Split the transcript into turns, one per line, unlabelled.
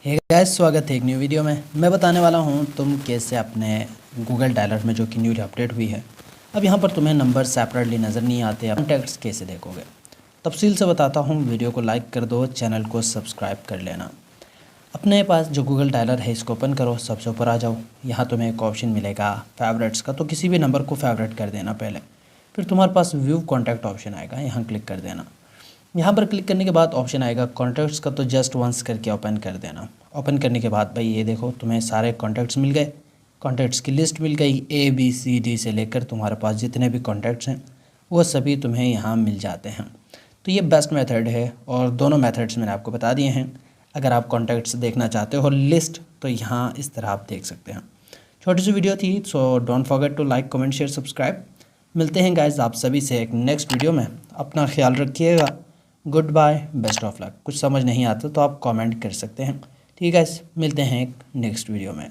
Hey guys, स्वागत है एक न्यू वीडियो में। मैं बताने वाला हूँ तुम कैसे अपने गूगल डायलर में जो कि न्यू अपडेट हुई है, अब यहाँ पर तुम्हें नंबर सेपरेटली नज़र नहीं आते। कॉन्टैक्ट्स कैसे देखोगे, तफसील से बताता हूँ। वीडियो को लाइक कर दो, चैनल को सब्सक्राइब कर लेना। अपने पास जो गूगल डायलर है इसको ओपन करो, सबसे ऊपर आ जाओ। यहाँ तुम्हें एक ऑप्शन मिलेगा फेवरेट्स का, तो किसी भी नंबर को फेवरेट कर देना पहले। फिर तुम्हारे पास व्यू कॉन्टैक्ट ऑप्शन आएगा, यहाँ क्लिक कर देना। यहाँ पर क्लिक करने के बाद ऑप्शन आएगा कॉन्टैक्ट्स का, तो जस्ट वंस करके ओपन कर देना। ओपन करने के बाद भाई ये देखो, तुम्हें सारे कॉन्टैक्ट्स मिल गए, कॉन्टैक्ट्स की लिस्ट मिल गई। ABCD से लेकर तुम्हारे पास जितने भी कॉन्टैक्ट्स हैं वो सभी तुम्हें यहाँ मिल जाते हैं। तो ये बेस्ट मेथड है और दोनों मेथड्स मैंने आपको बता दिए हैं। अगर आप कॉन्टैक्ट्स देखना चाहते हो लिस्ट, तो यहाँ इस तरह आप देख सकते हैं। छोटी सी वीडियो थी, so don't forget to like, comment, share, subscribe. मिलते हैं गाइज आप सभी से एक नेक्स्ट वीडियो में। अपना ख्याल रखिएगा। Good bye, best of luck. कुछ समझ नहीं आता तो आप कमेंट कर सकते हैं। ठीक है, मिलते हैं एक नेक्स्ट वीडियो में।